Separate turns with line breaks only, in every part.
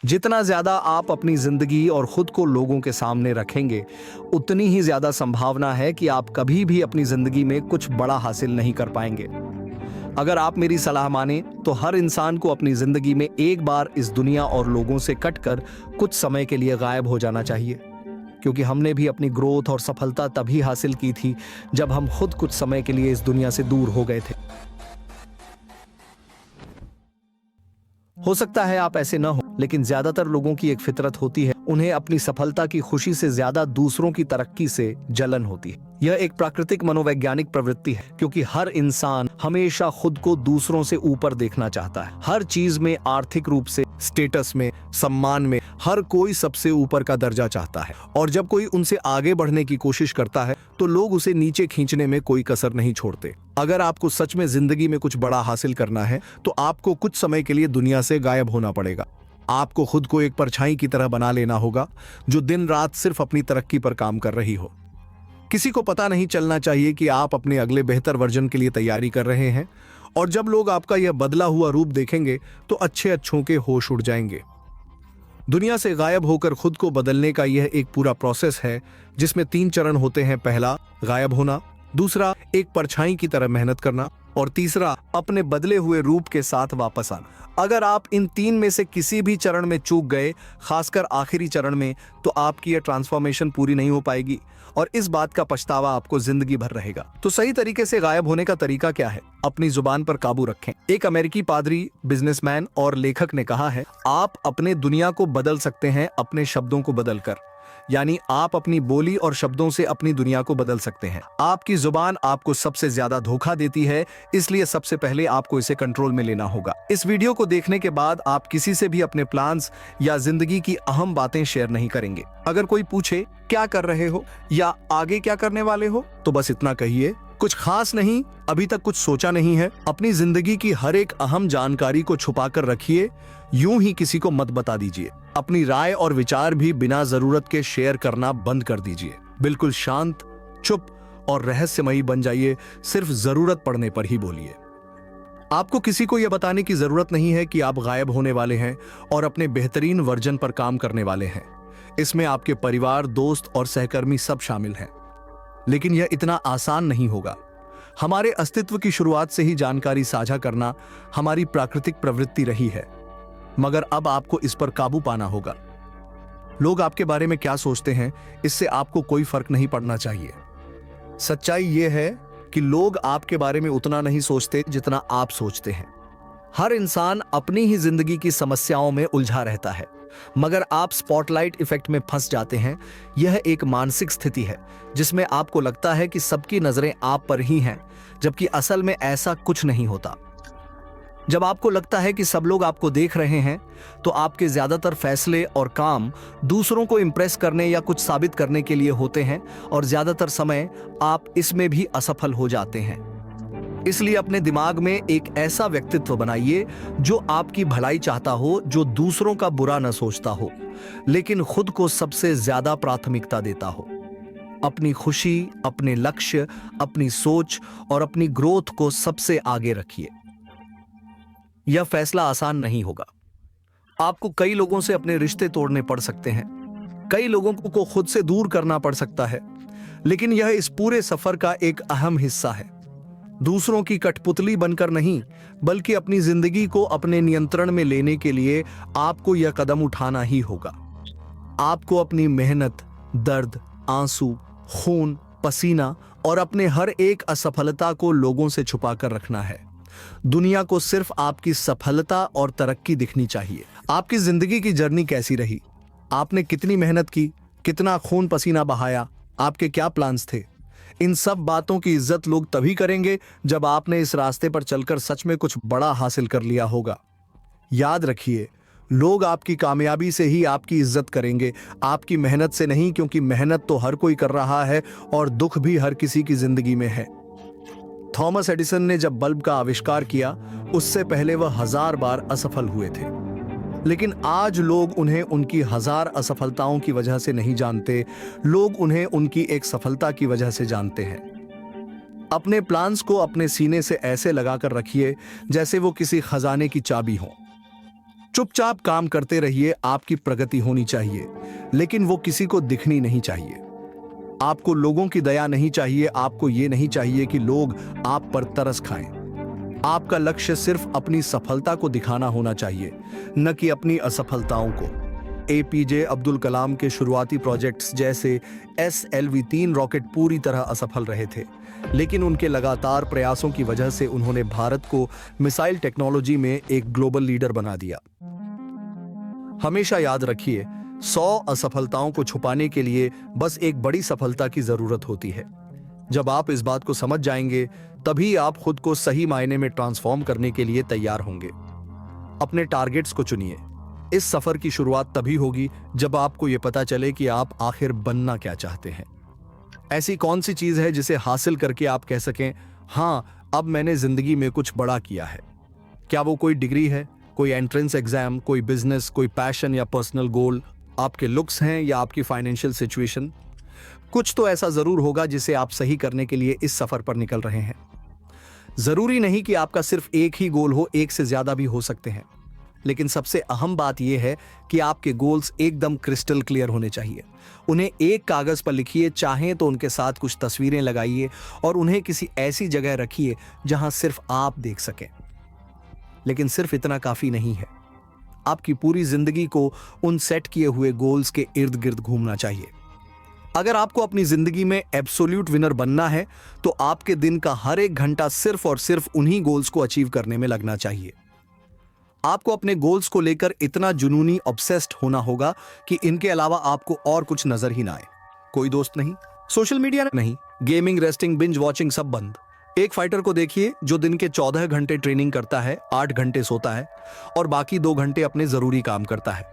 जितना ज्यादा आप अपनी जिंदगी और खुद को लोगों के सामने रखेंगे, उतनी ही ज्यादा संभावना है कि आप कभी भी अपनी जिंदगी में कुछ बड़ा हासिल नहीं कर पाएंगे। अगर आप मेरी सलाह माने तो हर इंसान को अपनी जिंदगी में एक बार इस दुनिया और लोगों से कटकर कुछ समय के लिए गायब हो जाना चाहिए, क्योंकि हमने भी अपनी ग्रोथ और सफलता तभी हासिल की थी जब हम खुद कुछ समय के लिए इस दुनिया से दूर हो गए थे। हो सकता है आप ऐसे न हो, लेकिन ज्यादातर लोगों की एक फितरत होती है, उन्हें अपनी सफलता की खुशी से ज्यादा दूसरों की तरक्की से जलन होती है। यह एक प्राकृतिक मनोवैज्ञानिक प्रवृत्ति है, क्योंकि हर इंसान हमेशा खुद को दूसरों से ऊपर देखना चाहता है। हर चीज में, आर्थिक रूप से, स्टेटस में, सम्मान में, हर कोई सबसे ऊपर का दर्जा चाहता है। और जब कोई उनसे आगे बढ़ने की कोशिश करता है तो लोग उसे नीचे खींचने में कोई कसर नहीं छोड़ते। अगर आपको सच में जिंदगी में कुछ बड़ा हासिल करना है तो आपको कुछ समय के लिए दुनिया से गायब होना पड़ेगा। आपको खुद को एक परछाई की तरह बना लेना होगा जो दिन रात सिर्फ अपनी तरक्की पर काम कर रही हो। किसी को पता नहीं चलना चाहिए कि आप अपने अगले बेहतर वर्जन के लिए तैयारी कर रहे हैं, और जब लोग आपका यह बदला हुआ रूप देखेंगे तो अच्छे अच्छों के होश उड़ जाएंगे। दुनिया से गायब होकर खुद को बदलने का यह एक पूरा प्रोसेस है जिसमें 3 चरण होते हैं। पहला, गायब होना। दूसरा, एक परछाई की तरह मेहनत करना। और तीसरा, अपने बदले हुए रूप के साथ वापस आना। अगर आप इन 3 में से किसी भी चरण में चूक गए, खासकर आखिरी चरण में, तो आपकी यह ट्रांसफॉर्मेशन पूरी नहीं हो पाएगी और इस बात का पछतावा आपको जिंदगी भर रहेगा। तो सही तरीके से गायब होने का तरीका क्या है? अपनी जुबान पर काबू रखें। एक अमेरिकी पादरी, बिजनेसमैन और लेखक ने कहा है, आप अपने दुनिया को बदल सकते हैं अपने शब्दों को बदलकर। यानी आप अपनी बोली और शब्दों से अपनी दुनिया को बदल सकते हैं। आपकी जुबान आपको सबसे ज्यादा धोखा देती है, इसलिए सबसे पहले आपको इसे कंट्रोल में लेना होगा। इस वीडियो को देखने के बाद आप किसी से भी अपने प्लान्स या जिंदगी की अहम बातें शेयर नहीं करेंगे। अगर कोई पूछे क्या कर रहे हो या आगे क्या करने वाले हो, तो बस इतना कहिए, कुछ खास नहीं, अभी तक कुछ सोचा नहीं है। अपनी जिंदगी की हर एक अहम जानकारी को छुपाकर रखिए, यूं ही किसी को मत बता दीजिए। अपनी राय और विचार भी बिना जरूरत के शेयर करना बंद कर दीजिए। बिल्कुल शांत, चुप और रहस्यमयी बन जाइए, सिर्फ जरूरत पड़ने पर ही बोलिए। आपको किसी को यह बताने की जरूरत नहीं है कि आप गायब होने वाले हैं और अपने बेहतरीन वर्जन पर काम करने वाले हैं। इसमें आपके परिवार, दोस्त और सहकर्मी सब शामिल हैं। लेकिन यह इतना आसान नहीं होगा। हमारे अस्तित्व की शुरुआत से ही जानकारी साझा करना हमारी प्राकृतिक प्रवृत्ति रही है, मगर अब आपको इस पर काबू पाना होगा। लोग आपके बारे में क्या सोचते हैं, इससे आपको कोई फर्क नहीं पड़ना चाहिए। सच्चाई यह है कि लोग आपके बारे में उतना नहीं सोचते जितना आप सोचते हैं। हर इंसान अपनी ही जिंदगी की समस्याओं में उलझा रहता है, मगर आप स्पॉटलाइट इफेक्ट में फंस जाते हैं। यह एक मानसिक स्थिति है जिसमें आपको लगता है कि सबकी नजरें आप पर ही हैं, जबकि असल में ऐसा कुछ नहीं होता। जब आपको लगता है कि सब लोग आपको देख रहे हैं, तो आपके ज्यादातर फैसले और काम दूसरों को इंप्रेस करने या कुछ साबित करने के लिए होते हैं, और ज्यादातर समय आप इसमें भी असफल हो जाते हैं। इसलिए अपने दिमाग में एक ऐसा व्यक्तित्व बनाइए जो आपकी भलाई चाहता हो, जो दूसरों का बुरा न सोचता हो, लेकिन खुद को सबसे ज्यादा प्राथमिकता देता हो। अपनी खुशी, अपने लक्ष्य, अपनी सोच और अपनी ग्रोथ को सबसे आगे रखिए। यह फैसला आसान नहीं होगा। आपको कई लोगों से अपने रिश्ते तोड़ने पड़ सकते हैं, कई लोगों को खुद से दूर करना पड़ सकता है, लेकिन यह इस पूरे सफर का एक अहम हिस्सा है। दूसरों की कठपुतली बनकर नहीं, बल्कि अपनी जिंदगी को अपने नियंत्रण में लेने के लिए आपको यह कदम उठाना ही होगा। आपको अपनी मेहनत, दर्द, आंसू, खून, पसीना और अपने हर एक असफलता को लोगों से छुपाकर रखना है। दुनिया को सिर्फ आपकी सफलता और तरक्की दिखनी चाहिए। आपकी जिंदगी की जर्नी कैसी रही? आपने कितनी मेहनत की, कितना खून पसीना बहाया, आपके क्या प्लान्स थे? इन सब बातों की इज्जत लोग तभी करेंगे जब आपने इस रास्ते पर चलकर सच में कुछ बड़ा हासिल कर लिया होगा। याद रखिए, लोग आपकी कामयाबी से ही आपकी इज्जत करेंगे, आपकी मेहनत से नहीं, क्योंकि मेहनत तो हर कोई कर रहा है और दुख भी हर किसी की जिंदगी में है। थॉमस एडिसन ने जब बल्ब का आविष्कार किया, उससे पहले वह 1000 बार असफल हुए थे, लेकिन आज लोग उन्हें उनकी 1000 असफलताओं की वजह से नहीं जानते, लोग उन्हें उनकी एक सफलता की वजह से जानते हैं। अपने प्लान्स को अपने सीने से ऐसे लगाकर रखिए जैसे वो किसी खजाने की चाबी हो। चुपचाप काम करते रहिए, आपकी प्रगति होनी चाहिए, लेकिन वो किसी को दिखनी नहीं चाहिए। आपको लोगों की दया नहीं चाहिए, आपको ये नहीं चाहिए कि लोग आप पर तरस खाएं। आपका लक्ष्य सिर्फ अपनी सफलता को दिखाना होना चाहिए, न कि अपनी असफलताओं को। एपीजे अब्दुल कलाम के शुरुआती प्रोजेक्ट्स जैसे SLV-3 रॉकेट पूरी तरह असफल रहे थे, लेकिन उनके लगातार प्रयासों की वजह से उन्होंने भारत को मिसाइल टेक्नोलॉजी में एक ग्लोबल लीडर बना दिया। हमेशा याद रखिए, 100 असफलताओं को छुपाने के लिए बस एक बड़ी सफलता की जरूरत होती है। जब आप इस बात को समझ जाएंगे, तभी आप खुद को सही मायने में ट्रांसफॉर्म करने के लिए तैयार होंगे। अपने टारगेट्स को चुनिए। इस सफर की शुरुआत तभी होगी जब आपको यह पता चले कि आप आखिर बनना क्या चाहते हैं। ऐसी कौन सी चीज है जिसे हासिल करके आप कह सकें, हां, अब मैंने जिंदगी में कुछ बड़ा किया है। क्या वो कोई डिग्री है, कोई एंट्रेंस एग्जाम, कोई बिजनेस, कोई पैशन या पर्सनल गोल, आपके लुक्स हैं या आपकी फाइनेंशियल सिचुएशन? कुछ तो ऐसा जरूर होगा जिसे आप सही करने के लिए इस सफर पर निकल रहे हैं। जरूरी नहीं कि आपका सिर्फ एक ही गोल हो, एक से ज्यादा भी हो सकते हैं, लेकिन सबसे अहम बात यह है कि आपके गोल्स एकदम क्रिस्टल क्लियर होने चाहिए। उन्हें एक कागज पर लिखिए, चाहें तो उनके साथ कुछ तस्वीरें लगाइए और उन्हें किसी ऐसी जगह रखिए जहां सिर्फ आप देख सकें। लेकिन सिर्फ इतना काफी नहीं है, आपकी पूरी जिंदगी को उन सेट किए हुए गोल्स के इर्द गिर्द घूमना चाहिए। अगर आपको अपनी जिंदगी में एब्सोल्यूट विनर बनना है, तो आपके दिन का हर एक घंटा सिर्फ और सिर्फ उन्हीं गोल्स को अचीव करने में लगना चाहिए। आपको अपने गोल्स को लेकर इतना जुनूनी ऑब्सेस्ड होना होगा कि इनके अलावा आपको और कुछ नजर ही ना आए। कोई दोस्त नहीं, सोशल मीडिया नहीं, गेमिंग, रेस्टिंग, बिंज वॉचिंग सब बंद। एक फाइटर को देखिए जो दिन के 14 घंटे ट्रेनिंग करता है, 8 घंटे सोता है और बाकी 2 घंटे अपने जरूरी काम करता है।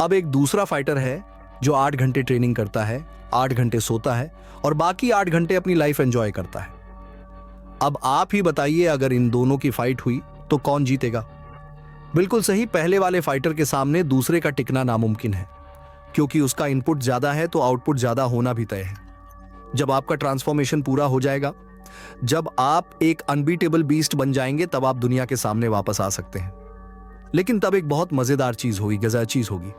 अब एक दूसरा फाइटर है जो 8 घंटे ट्रेनिंग करता है, 8 घंटे सोता है और बाकी 8 घंटे अपनी लाइफ एंजॉय करता है। अब आप ही बताइए, अगर इन दोनों की फाइट हुई तो कौन जीतेगा? बिल्कुल सही, पहले वाले फाइटर के सामने दूसरे का टिकना नामुमकिन है, क्योंकि उसका इनपुट ज्यादा है तो आउटपुट ज्यादा होना भी तय है। जब आपका ट्रांसफॉर्मेशन पूरा हो जाएगा, जब आप एक अनबीटेबल बीस्ट बन जाएंगे, तब आप दुनिया के सामने वापस आ सकते हैं। लेकिन तब एक बहुत मजेदार चीज होगी, गजब चीज होगी।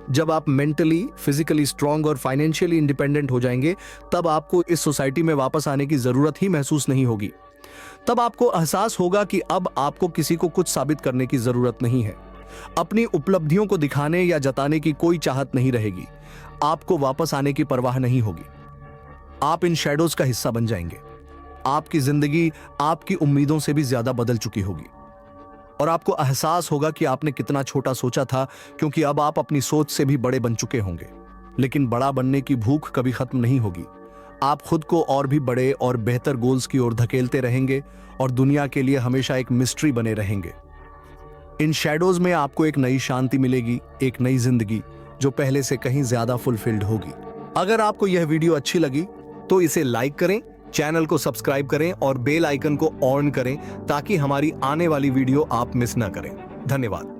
जब आप मेंटली, फिजिकली स्ट्रांग और फाइनेंशियली इंडिपेंडेंट हो जाएंगे, तब आपको इस सोसाइटी में वापस आने की जरूरत ही महसूस नहीं होगी। तब आपको एहसास होगा कि अब आपको किसी को कुछ साबित करने की जरूरत नहीं है। अपनी उपलब्धियों को दिखाने या जताने की कोई चाहत नहीं रहेगी। आपको वापस आने की परवाह नहीं होगी। आप इन शैडोज का हिस्सा बन जाएंगे। आपकी जिंदगी आपकी उम्मीदों से भी ज्यादा बदल चुकी होगी और आपको एहसास होगा कि आपने कितना छोटा सोचा था, क्योंकि अब आप अपनी सोच से भी बड़े बन चुके होंगे। लेकिन बड़ा बनने की भूख कभी खत्म नहीं होगी। आप खुद को और भी बड़े और बेहतर गोल्स की ओर धकेलते रहेंगे और दुनिया के लिए हमेशा एक मिस्ट्री बने रहेंगे। इन शैडोज में आपको एक नई शांति मिलेगी, एक नई जिंदगी जो पहले से कहीं ज्यादा फुलफिल्ड होगी। अगर आपको यह वीडियो अच्छी लगी तो इसे लाइक करें, चैनल को सब्सक्राइब करें और बेल आइकन को ऑन करें ताकि हमारी आने वाली वीडियो आप मिस ना करें। धन्यवाद।